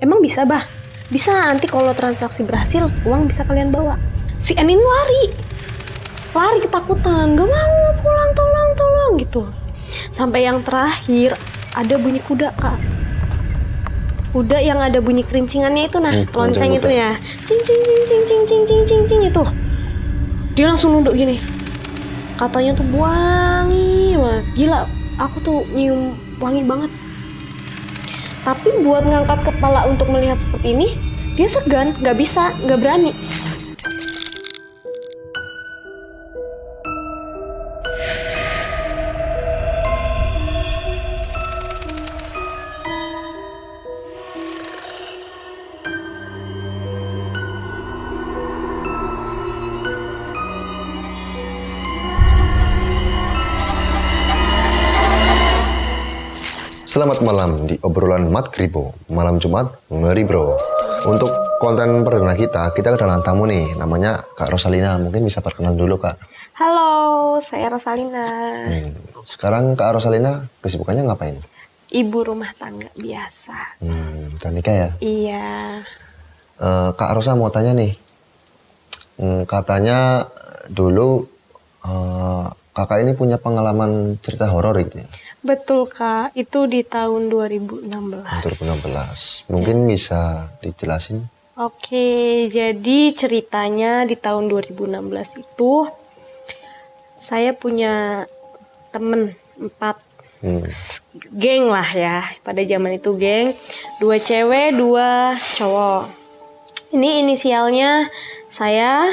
Emang bisa bah? Bisa, nanti kalau transaksi berhasil uang bisa kalian bawa. Si N ini lari ketakutan, gak mau pulang, tolong gitu. Sampai yang terakhir ada bunyi kuda kak, kuda yang ada bunyi kerincingannya itu, nah lonceng itu ya, cing cing cing cing cing cing cing cing cing itu. Dia langsung nunduk gini, katanya tuh wangi banget, gila, aku tuh nyium wangi banget. Tapi buat ngangkat kepala untuk melihat seperti ini, dia segan, nggak bisa, nggak berani. Selamat malam di obrolan Mat Kribo, malam Jumat ngeri bro. Untuk konten perdana kita kedatangan tamu nih, namanya Kak Rosalina. Mungkin bisa perkenalan dulu Kak. Halo, saya Rosalina. Sekarang Kak Rosalina kesibukannya ngapain? Ibu rumah tangga biasa. Udah nikah ya? Iya. Kak Rosa mau tanya nih, katanya dulu kakak ini punya pengalaman cerita horor gitu ya? Betul kak, itu di tahun 2016. 2016, mungkin bisa dijelasin? Oke, jadi ceritanya di tahun 2016 itu saya punya temen 4 geng lah ya, pada zaman itu geng, 2 cewek 2 cowok. Ini inisialnya saya,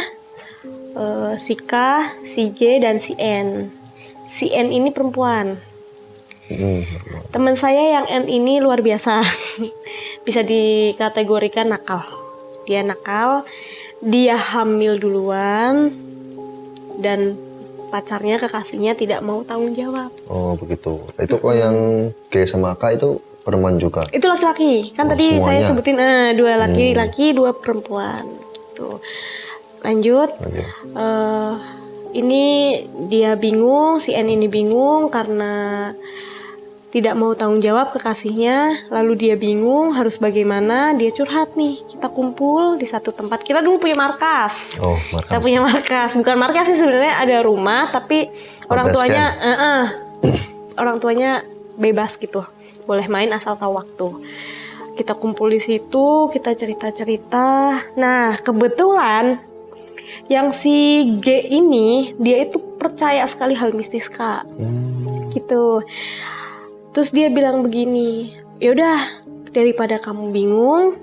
si K, si G, dan si N. Si N ini perempuan. Teman saya yang N ini luar biasa. Bisa dikategorikan nakal. Dia nakal, dia hamil duluan, dan pacarnya, kekasihnya tidak mau tanggung jawab. Oh begitu. Itu kok yang G sama K itu perempuan juga? Itu laki-laki. Kan tadi semuanya saya sebutin 2 laki-laki, 2 perempuan. Gitu. Lanjut. Ini dia bingung, si N ini bingung karena tidak mau tanggung jawab kekasihnya. Lalu dia bingung harus bagaimana. Dia curhat nih. Kita kumpul di satu tempat. Kita dulu punya markas. Oh, markas. Kita punya markas. Bukan markas sih sebenarnya, ada rumah, tapi orang tuanya orang tuanya bebas gitu. Boleh main asal tahu waktu. Kita kumpul di situ, kita cerita-cerita. Nah, kebetulan yang si G ini, dia itu percaya sekali hal mistis kak. Gitu. Terus dia bilang begini, yaudah daripada kamu bingung,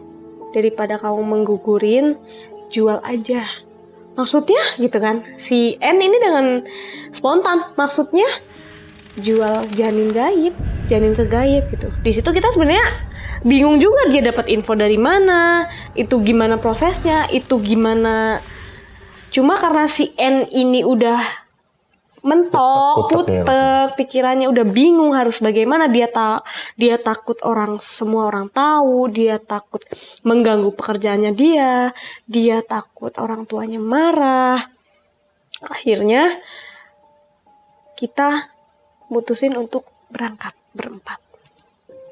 daripada kamu menggugurin, jual aja. Maksudnya gitu kan, si N ini dengan spontan, maksudnya jual janin gaib, janin kegaib gitu. Di situ kita sebenarnya bingung juga, dia dapat info dari mana, itu gimana prosesnya, itu gimana. Cuma karena si N ini udah mentok, putek pikirannya, udah bingung harus bagaimana. Dia takut semua orang tahu, dia takut mengganggu pekerjaannya dia takut orang tuanya marah. Akhirnya kita mutusin untuk berangkat berempat.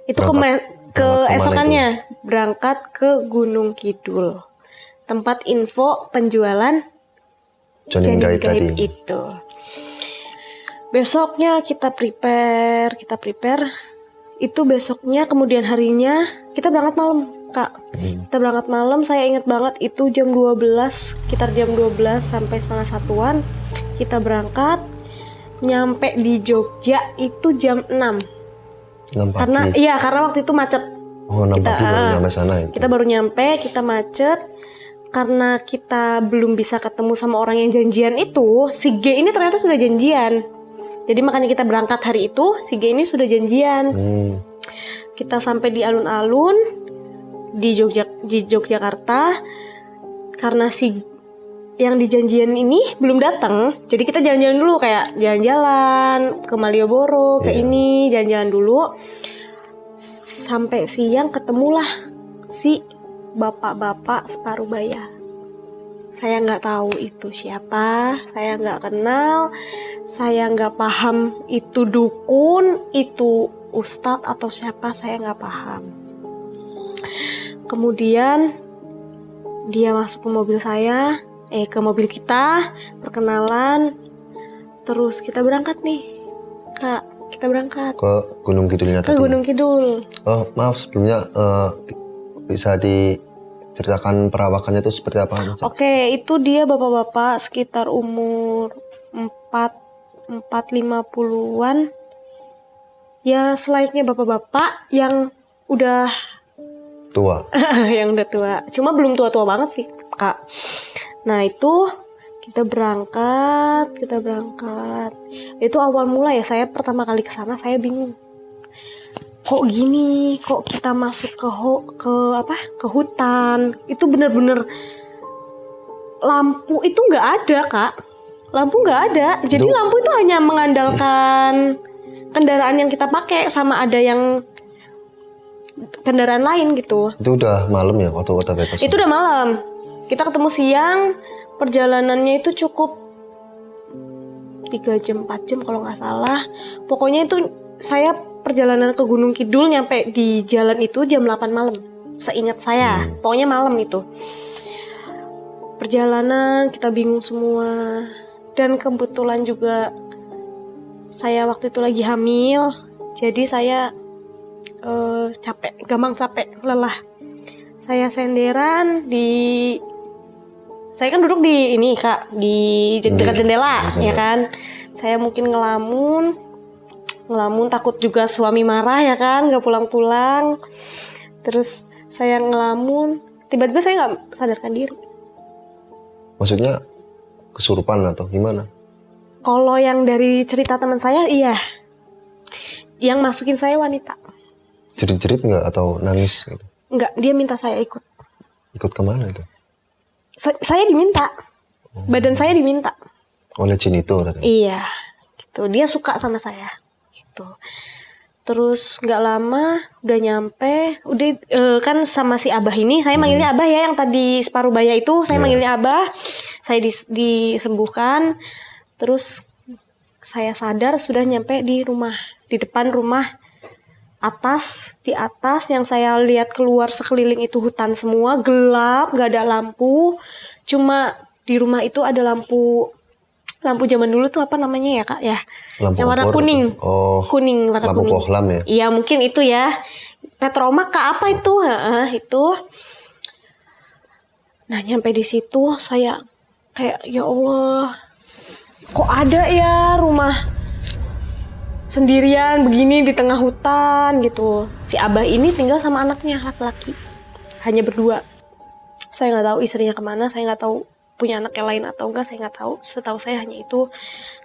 Itu keesokannya berangkat ke Gunung Kidul, tempat info penjualan janin gaib itu. Besoknya kita prepare. Itu besoknya, kemudian harinya kita berangkat malam, Kak. Kita berangkat malam, saya ingat banget itu jam 12, sekitar jam 12 sampai setengah 1-an. Kita berangkat, nyampe di Jogja itu jam 6. Karena waktu itu macet. Oh, 6 pagi baru nyampe sana itu. Kita baru nyampe, kita macet. Karena kita belum bisa ketemu sama orang yang janjian itu, si G ini ternyata sudah janjian. Jadi makanya kita berangkat hari itu, si G ini sudah janjian. Kita sampai di alun-alun di Yogyakarta. Karena si yang dijanjian ini belum datang, jadi kita jalan-jalan dulu, kayak jalan-jalan ke Malioboro, ke ini, jalan-jalan dulu. Sampai siang ketemulah si bapak-bapak separuh baya. Saya nggak tahu itu siapa, saya nggak kenal, saya nggak paham itu dukun, itu ustadz atau siapa, saya nggak paham. Kemudian dia masuk ke mobil saya, ke mobil kita, perkenalan. Terus kita berangkat nih, Kak. Kita berangkat Ke Gunung Kidulnya ke tadi. Gunung Kidul. Oh maaf sebelumnya bisa diceritakan perawakannya itu seperti apa? Oke, itu dia bapak-bapak sekitar umur 50-an. Ya selayaknya bapak-bapak yang udah Tua. yang udah tua. Cuma belum tua-tua banget sih, Kak. Nah, itu kita berangkat. Itu awal mula ya, saya pertama kali ke sana saya bingung. Kok gini? Kok kita masuk ke hutan? Itu bener-bener lampu itu nggak ada, Kak. Lampu nggak ada. Jadi lampu itu hanya mengandalkan kendaraan yang kita pakai sama ada yang kendaraan lain gitu. Itu udah malam ya waktu bebas? Itu udah malam. Kita ketemu siang. Perjalanannya itu cukup 3 jam 4 jam kalau nggak salah. Pokoknya itu saya perjalanan ke Gunung Kidul nyampe di jalan itu jam 8 malam. Seingat saya. Pokoknya malam itu. Perjalanan kita bingung semua. Dan kebetulan juga saya waktu itu lagi hamil. Jadi saya capek, gampang capek, lelah. Saya senderan saya kan duduk di ini, Kak, di dekat jendela, ya kan. Saya mungkin ngelamun takut juga suami marah ya kan, nggak pulang-pulang. Terus saya ngelamun, tiba-tiba saya nggak sadarkan diri. Maksudnya kesurupan atau gimana? Kalau yang dari cerita teman saya, iya. Yang masukin saya wanita. Jerit-jerit nggak atau nangis gitu? Nggak, dia minta saya ikut. Ikut kemana itu? Saya diminta. Badan saya diminta. Oleh jin itu tadi? Iya, gitu. Dia suka sama saya, gitu. Terus nggak lama udah nyampe, kan sama si Abah ini, saya manggilnya Abah ya, yang tadi separuh baya itu, saya manggilnya Abah. Saya disembuhkan, terus saya sadar sudah nyampe di rumah, di depan rumah. Di atas yang saya lihat keluar sekeliling itu hutan semua, gelap, gak ada lampu. Cuma di rumah itu ada lampu zaman dulu tuh apa namanya ya, Kak ya? Lampu yang warna obor. kuning. Oh, kuning, warna lampu kuning. kohlam ya? Iya, mungkin itu ya. Petromak Kak, apa itu? Itu. Nah, nyampe di situ saya kayak ya Allah, kok ada ya rumah sendirian begini di tengah hutan gitu. Si Abah ini tinggal sama anaknya laki-laki, hanya berdua. Saya nggak tahu istrinya kemana, saya nggak tahu punya anak yang lain atau enggak, saya nggak tahu. Setahu saya hanya itu.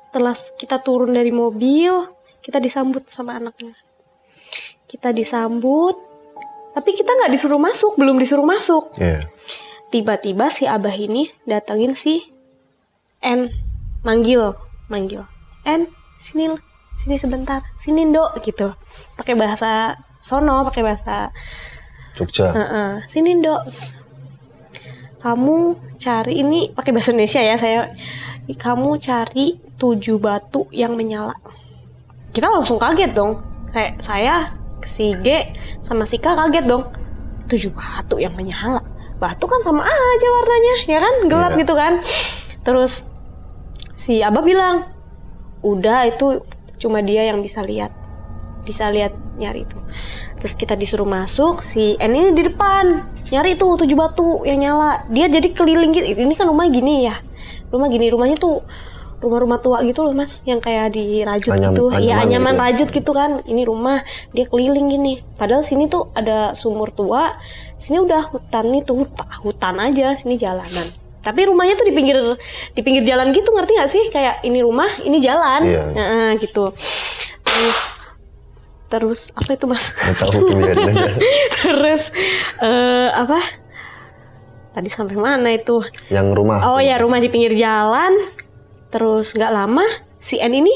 Setelah kita turun dari mobil, kita disambut sama anaknya. Kita disambut, tapi kita nggak disuruh masuk, belum disuruh masuk. Yeah. Tiba-tiba si Abah ini datengin si N, manggil, N, sini sebentar, sini Ndok gitu. Pakai bahasa sono, pakai bahasa Jogja. Sini Ndok. Kamu cari, ini pakai bahasa Indonesia ya saya. Kamu cari 7 batu yang menyala. Kita langsung kaget dong. Kayak saya, si G sama si K kaget dong. 7 batu yang menyala. Batu kan sama aja warnanya, ya kan? Gelap gitu kan. Terus si Abah bilang, udah itu cuma dia yang bisa lihat nyari itu. Terus kita disuruh masuk, si N ini di depan nyari tuh 7 batu yang nyala. Dia jadi keliling gitu. Ini kan rumah gini ya, rumahnya tuh rumah-rumah tua gitu loh Mas, yang kayak di Rajut gitu. Iya, anyaman gitu. Rajut gitu kan. Ini rumah dia keliling gini. Padahal sini tuh ada sumur tua, sini udah hutan itu, hutan aja, sini jalanan. Tapi rumahnya tuh di pinggir jalan gitu, ngerti gak sih? Kayak ini rumah, ini jalan. Iya. Gitu. Terus apa itu Mas? Tahu aja. Terus apa? Tadi sampai mana itu? Yang rumah. Oh ya, rumah di pinggir jalan. Terus nggak lama si N ini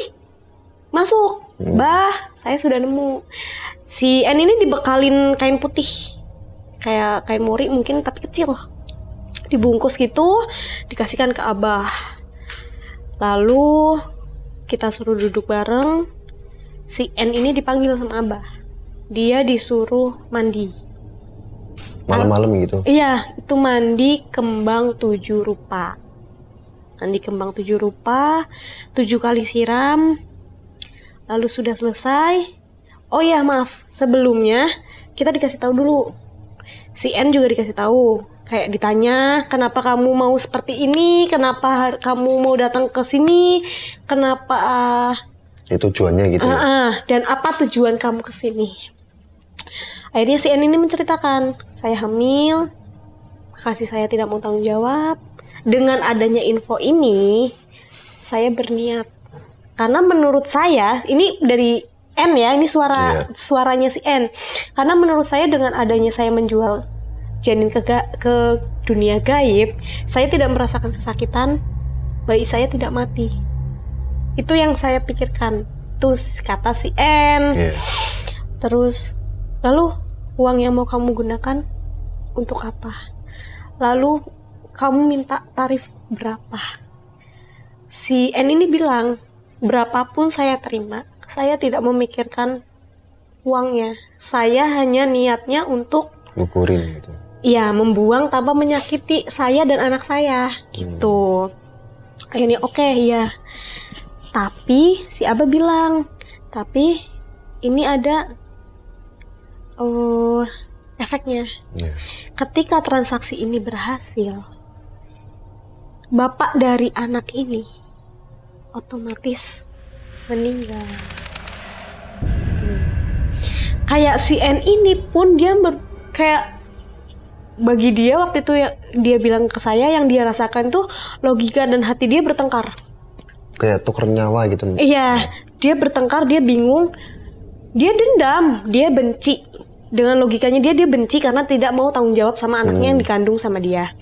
masuk. Bah, saya sudah nemu. Si N ini dibekalin kain putih, kayak kain mori mungkin tapi kecil. Dibungkus gitu, dikasihkan ke Abah. Lalu kita suruh duduk bareng. Si N ini dipanggil sama Abah. Dia disuruh mandi. Malam-malam gitu. Iya, itu mandi kembang 7 rupa. Mandi kembang 7 rupa, 7 kali siram. Lalu sudah selesai. Oh ya, maaf, sebelumnya kita dikasih tahu dulu. Si N juga dikasih tahu. Kayak ditanya, kenapa kamu mau seperti ini? Kenapa kamu mau datang ke sini? Kenapa Tujuannya gitu ya. dan apa tujuan kamu ke sini? Akhirnya si N ini menceritakan, saya hamil, kasih saya tidak mau tanggung jawab. Dengan adanya info ini, saya berniat. Karena menurut saya, ini dari N ya, ini suaranya si N. Karena menurut saya dengan adanya saya menjual janin ke dunia gaib, saya tidak merasakan kesakitan, bayi saya tidak mati. Itu yang saya pikirkan. Terus kata si N. Terus, lalu uang yang mau kamu gunakan untuk apa? Lalu kamu minta tarif berapa? Si N ini bilang, berapapun saya terima. Saya tidak memikirkan uangnya. Saya hanya niatnya untuk ngukurin gitu. Iya, membuang tanpa menyakiti saya dan anak saya gitu. Akhirnya oke, ya. Tapi si Abah bilang, tapi ini ada efeknya. Ketika transaksi ini berhasil, bapak dari anak ini otomatis meninggal. Kayak si N ini pun dia kayak bagi dia waktu itu yang dia bilang ke saya, yang dia rasakan tuh logika dan hati dia bertengkar. Kayak tuker nyawa gitu. Iya, dia bertengkar, dia bingung, dia dendam, dia benci. Dengan logikanya dia benci karena tidak mau tanggung jawab sama anaknya yang dikandung sama dia.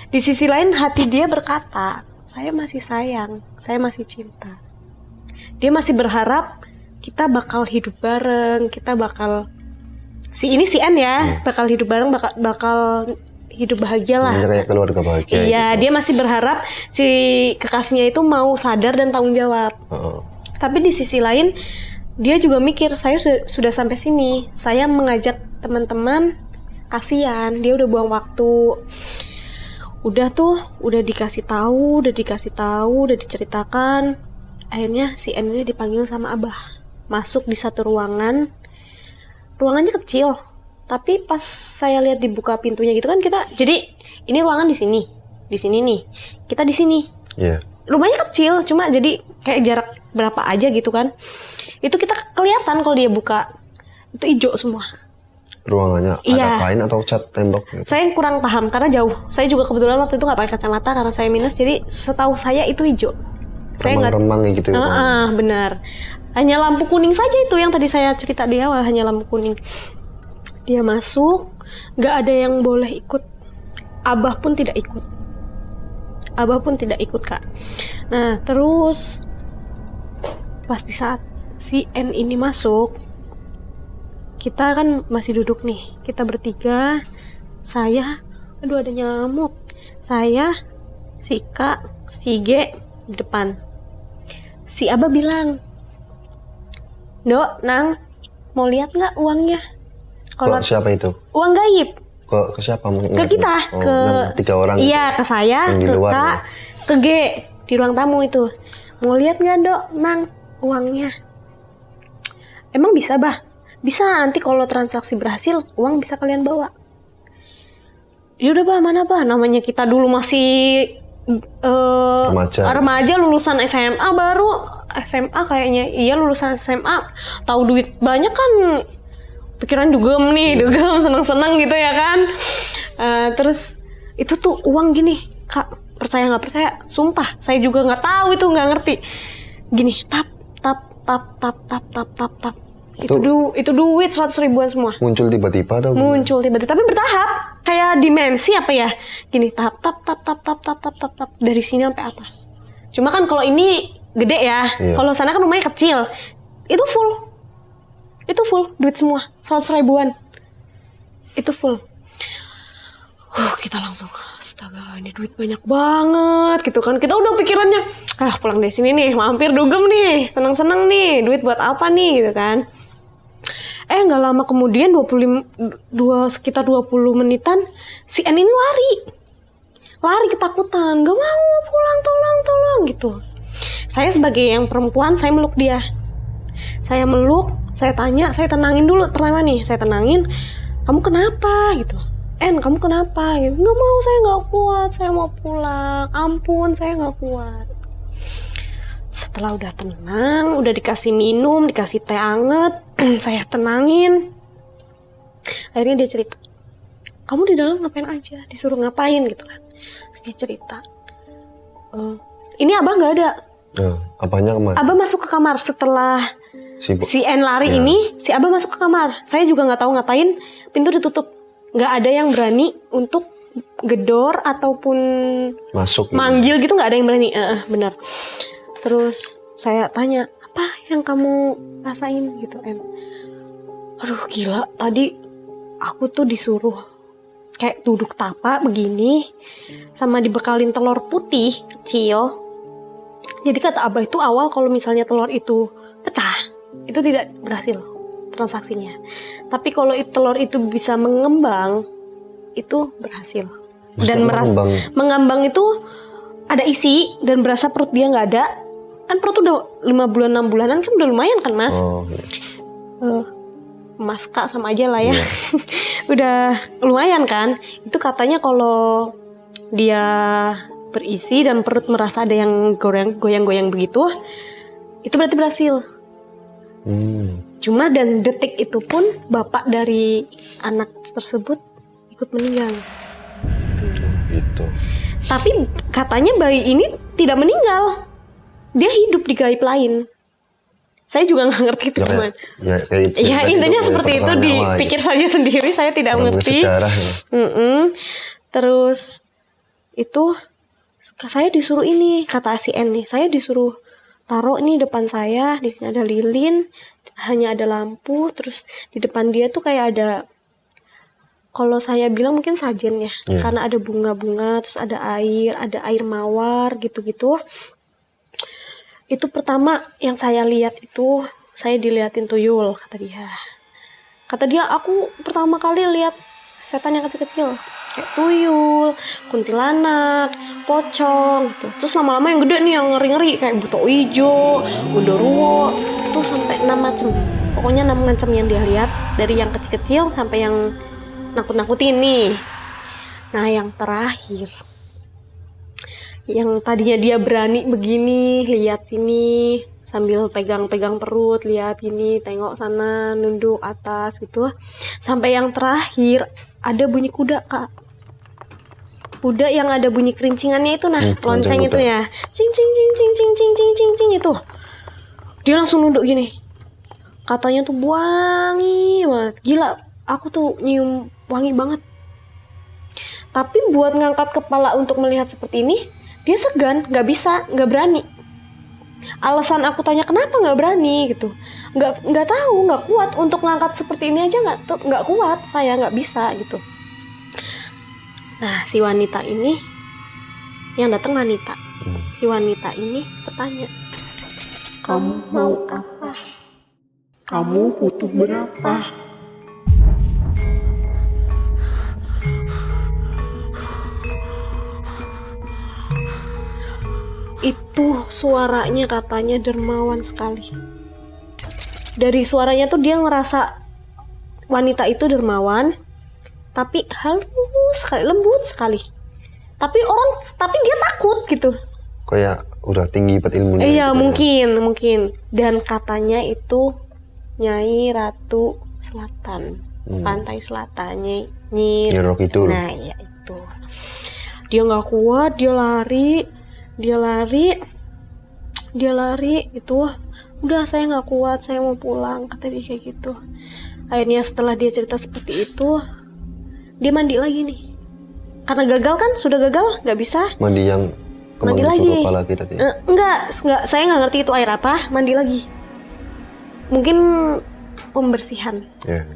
Di sisi lain hati dia berkata, saya masih sayang, saya masih cinta. Dia masih berharap kita bakal hidup bareng, kita bakal si N ya, bakal hidup bareng, bakal hidup bahagia lah. Kayak keluarga bahagia. Iya, gitu. dia masih berharap si kekasihnya itu mau sadar dan tanggung jawab. Tapi di sisi lain, dia juga mikir, saya sudah sampai sini, saya mengajak teman-teman, kasihan, dia udah buang waktu. Udah dikasih tahu, udah diceritakan. Akhirnya si N ini dipanggil sama Abah, masuk di satu ruangan. Ruangannya kecil, tapi pas saya lihat dibuka pintunya gitu kan, kita jadi ini ruangan di sini nih, kita di sini. Rumahnya kecil, cuma jadi kayak jarak berapa aja gitu kan. Itu kita kelihatan kalau dia buka itu hijau semua. Ruangannya ada kain atau cat tembok gitu? Saya kurang paham karena jauh. Saya juga kebetulan waktu itu nggak pakai kacamata karena saya minus, jadi setahu saya itu hijau. Remang-remang gitu. Benar. Hanya lampu kuning saja itu yang tadi saya cerita di awal, hanya lampu kuning. Dia masuk, nggak ada yang boleh ikut. Abah pun tidak ikut, Kak. Nah, terus pas di saat si N ini masuk, kita kan masih duduk nih. Kita bertiga, saya, aduh ada nyamuk. Saya, si Kak, si G di depan. Si Abah bilang, Dok, Nang, mau lihat nggak uangnya? Kalau siapa itu? Uang gaib. Ke siapa? Ke kita, ke 3 orang. Iya, gitu. ke saya, ke Kak, ke G di ruang tamu itu. Mau lihat nggak, Dok, Nang, uangnya? Emang bisa, Bah? Bisa, nanti kalau transaksi berhasil, uang bisa kalian bawa. Yaudah, Bah, mana, Bah? Namanya kita dulu masih remaja lulusan SMA baru. SMA kayaknya, iya lulusan SMA, tahu duit banyak kan, pikiran dugem seneng-seneng gitu ya kan. Terus itu tuh uang gini, Kak, percaya nggak percaya, sumpah saya juga nggak tahu, itu nggak ngerti, gini tap itu duit 100 ribuan semua. Muncul tiba-tiba atau tapi bertahap, kayak dimensi apa ya, gini tap dari sini sampai atas. Cuma kan kalau ini gede ya, kalau sana kan rumahnya kecil, itu full duit semua 100 ribuan, itu full. Kita langsung, astaga, ini duit banyak banget gitu kan. Kita udah pikirannya, pulang dari sini nih, mampir dugem nih, seneng-seneng nih, duit buat apa nih gitu kan. Nggak lama kemudian sekitar 20 menitan si N ini lari ketakutan, gak mau pulang, tolong gitu. Saya sebagai yang perempuan, saya meluk dia. Saya tanya, saya tenangin dulu pertama nih, saya tenangin, kamu kenapa gitu. Kamu kenapa gitu. Nggak mau, saya nggak kuat, saya mau pulang, ampun saya nggak kuat. Setelah udah tenang, udah dikasih minum, dikasih teh anget, saya tenangin. Akhirnya dia cerita, kamu di dalam ngapain aja, disuruh ngapain gitu kan. Terus dia cerita, ini abah nggak ada. Apanya kemana? Abah masuk ke kamar setelah si N lari ini, si abah masuk ke kamar. Saya juga nggak tahu ngapain, pintu ditutup, nggak ada yang berani untuk gedor ataupun masuk manggil gitu, nggak ada yang berani. Benar. Terus saya tanya, apa yang kamu rasain gitu, N? Aduh gila, tadi aku tuh disuruh kayak duduk tapak begini, sama dibekalin telur putih kecil. Jadi kata abah itu awal kalau misalnya telur itu pecah, itu tidak berhasil transaksinya. Tapi kalau telur itu bisa mengembang, itu berhasil. Dan mengembang itu ada isi dan berasa perut dia nggak ada. Kan perut udah 5 bulan 6 bulanan kan udah lumayan kan mas. Mas Kak sama aja lah ya. Udah lumayan kan. Itu katanya kalau dia berisi dan perut merasa ada yang goyang-goyang begitu, itu berarti berhasil. Cuma dan detik itu pun bapak dari anak tersebut ikut meninggal. Gitu. Tapi katanya bayi ini tidak meninggal, dia hidup di gaib lain. Saya juga nggak ngerti itu gimana. Ya intinya seperti itu, dipikir saja sendiri, saya tidak mengerti. Terus itu saya disuruh ini, kata si N nih, saya disuruh taruh ini depan saya, di sini ada lilin, hanya ada lampu, terus di depan dia tuh kayak ada, kalau saya bilang mungkin sajen ya, karena ada bunga-bunga, terus ada air mawar gitu-gitu. Itu pertama yang saya lihat itu, saya diliatin tuyul, kata dia. Kata dia, aku pertama kali lihat setan yang kecil-kecil, kayak tuyul, kuntilanak, pocong gitu. Terus lama-lama yang gede nih, yang ngeri-ngeri, kayak buto ijo, gondoruo, tuh sampai 6 macam. Pokoknya 6 macam yang dia lihat, dari yang kecil-kecil sampai yang nakut-nakutin nih. Nah yang terakhir, yang tadinya dia berani begini, lihat sini sambil pegang-pegang perut, lihat gini, tengok sana, nunduk atas gitu. Sampai yang terakhir ada bunyi kuda, Kak. Kuda yang ada bunyi kerincingannya itu, nah, lonceng itu ya. Cing cing cing cing cing cing cing cing cing itu. Dia langsung nunduk gini. Katanya tuh wangi banget. Gila, aku tuh nyium wangi banget. Tapi buat ngangkat kepala untuk melihat seperti ini, dia segan, nggak bisa, nggak berani. Alasan aku tanya kenapa nggak berani gitu, nggak tahu, nggak kuat untuk ngangkat seperti ini aja, nggak kuat, saya nggak bisa gitu. Nah si wanita ini, yang datang wanita, si wanita ini bertanya, kamu mau apa? Kamu butuh berapa? Itu suaranya katanya dermawan sekali. Dari suaranya tuh dia ngerasa wanita itu dermawan, tapi halus sekali, lembut sekali. Tapi dia takut gitu. Kayak udah tinggi buat ilmunya. Iya gitu mungkin. Dan katanya itu Nyai Ratu Selatan, pantai selatannya Nyi Roro Kidul. Nah ya itu. Dia nggak kuat, dia lari itu. Udah saya nggak kuat, saya mau pulang, kata dia kayak gitu. Akhirnya setelah dia cerita seperti itu, dia mandi lagi nih, karena gagal kan, sudah gagal, nggak bisa mandi yang mandi lagi. Kepala kita enggak, saya nggak ngerti itu air apa. Mandi lagi, mungkin pembersihan.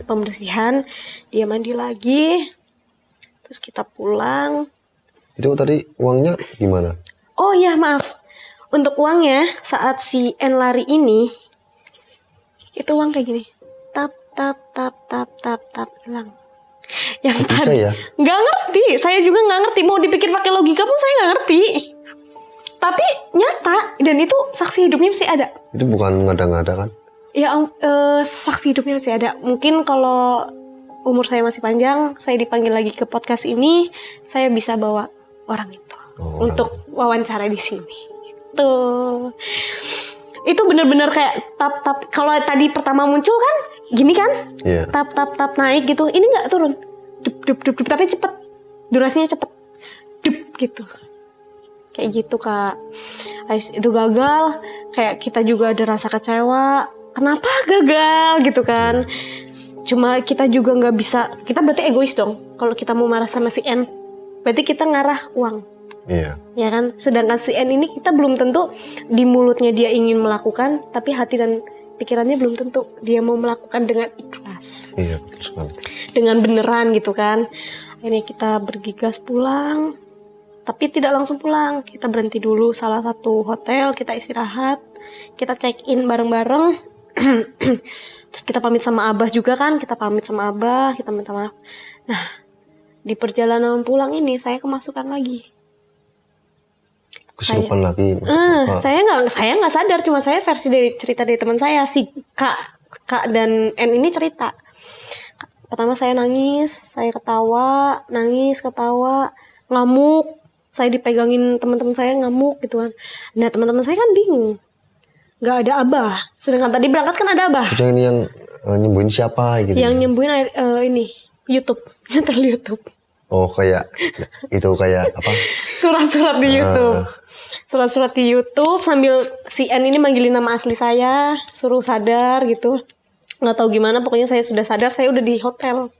Pembersihan, dia mandi lagi, terus kita pulang. Itu tadi uangnya gimana? Oh ya maaf, untuk uangnya saat si N lari ini, itu uang kayak gini, tap hilang. Yang Kok bisa tadi ya? nggak ngerti, saya juga nggak ngerti, mau dipikir pakai logika pun saya nggak ngerti. Tapi nyata dan itu saksi hidupnya masih ada. Itu bukan ngada-ngada kan? Ya saksi hidupnya masih ada. Mungkin kalau umur saya masih panjang, saya dipanggil lagi ke podcast ini, saya bisa bawa orang itu untuk wawancara di sini. Tuh. Itu benar-benar kayak tap. Kalau tadi pertama muncul kan gini kan? Iya. Tap naik gitu. Ini nggak turun. Dup, tapi cepet. Durasinya cepet. Dup gitu. Kayak gitu Kak. Itu gagal, kayak kita juga ada rasa kecewa. Kenapa gagal gitu kan? Cuma kita juga nggak bisa. Kita berarti egois dong. Kalau kita mau marah sama si N, berarti kita ngarah uang. Iya. Ya kan? Sedangkan si N ini kita belum tentu di mulutnya dia ingin melakukan, tapi hati dan pikirannya belum tentu dia mau melakukan dengan ikhlas. Iya, betul sekali. Dengan beneran gitu kan. Akhirnya kita bergegas pulang, tapi tidak langsung pulang. Kita berhenti dulu salah satu hotel, kita istirahat, kita check in bareng-bareng. Terus kita pamit sama Abah juga kan, kita minta maaf. Nah, di perjalanan pulang ini saya kemasukan lagi. Kesurupan lagi. Saya nggak sadar, cuma saya versi dari cerita dari teman saya, si Kak dan N ini cerita. Pertama saya nangis, saya ketawa, ngamuk. Saya dipegangin teman-teman saya ngamuk gitu kan. Nah teman-teman saya kan bingung, nggak ada Abah. Sedangkan tadi berangkat kan ada Abah. Itu ini yang nyembuhin siapa gitu? Yang nyembuhin ini YouTube, nyetel YouTube. Oh kayak itu kayak apa? Surat-surat di YouTube. Surat-surat di YouTube sambil si N ini manggilin nama asli saya, suruh sadar gitu. Nggak tahu gimana, pokoknya saya sudah sadar, saya udah di hotel.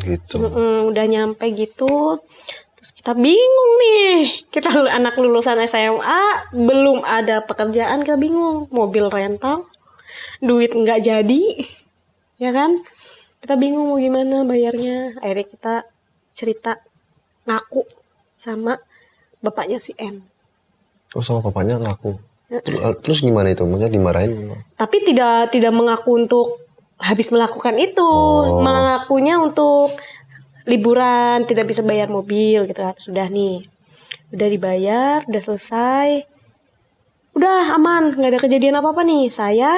Gitu. Udah nyampe gitu. Terus kita bingung nih. Kita anak lulusan SMA, belum ada pekerjaan, kita bingung. Mobil rental, duit nggak jadi, ya kan? Kita bingung mau gimana bayarnya. Akhirnya kita cerita, ngaku sama bapaknya si N. Oh sama bapaknya ngaku. Terus gimana itu? Maksudnya dimarahin? Tapi tidak mengaku untuk habis melakukan itu. Mengakunya untuk liburan, tidak bisa bayar mobil gitu kan. Sudah nih, udah dibayar, udah selesai, udah aman, nggak ada kejadian apa-apa nih. Saya,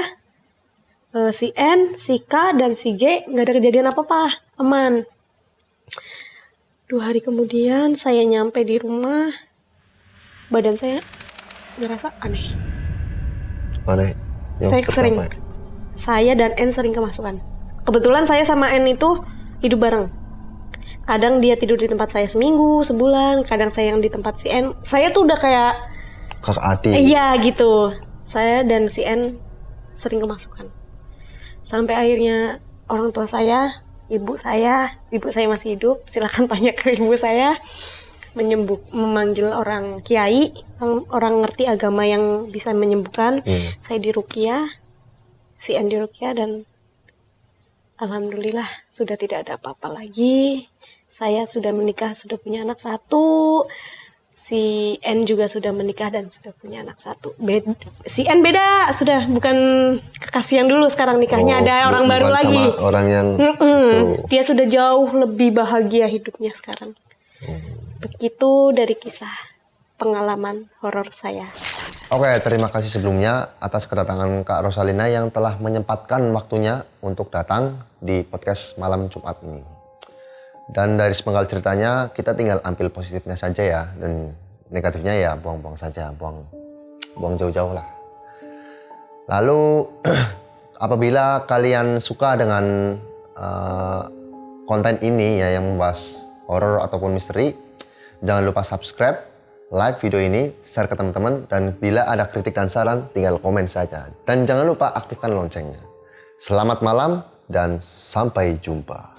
si N, si K, dan si G nggak ada kejadian apa-apa, aman. 2 hari kemudian saya nyampe di rumah, badan saya ngerasa aneh. Aneh? Saya dan N sering kemasukan. Kebetulan saya sama N itu hidup bareng. Kadang dia tidur di tempat saya seminggu, sebulan. Kadang saya yang di tempat si N. Saya tuh udah kayak kakak adik. Iya gitu. Saya dan si N sering kemasukan. Sampai akhirnya orang tua saya, ibu saya masih hidup, silakan tanya ke ibu saya, memanggil orang kiai, orang ngerti agama yang bisa menyembuhkan. Saya diruqyah, si N diruqyah, dan alhamdulillah sudah tidak ada apa-apa lagi. Saya sudah menikah, sudah punya anak 1. Si N juga sudah menikah dan sudah punya anak 1. Si N beda, sudah bukan kekasih yang dulu, sekarang nikahnya ada orang baru lagi. Sama orang yang dia sudah jauh lebih bahagia hidupnya sekarang. Begitu dari kisah pengalaman horor saya. Oke, terima kasih sebelumnya atas kedatangan Kak Rosalina yang telah menyempatkan waktunya untuk datang di podcast malam Jumat ini. Dan dari sepenggal ceritanya kita tinggal ambil positifnya saja ya, dan negatifnya ya buang-buang saja, buang jauh-jauh lah. Lalu apabila kalian suka dengan konten ini ya yang membahas horor ataupun misteri, jangan lupa subscribe, like video ini, share ke teman-teman, dan bila ada kritik dan saran tinggal komen saja. Dan jangan lupa aktifkan loncengnya. Selamat malam dan sampai jumpa.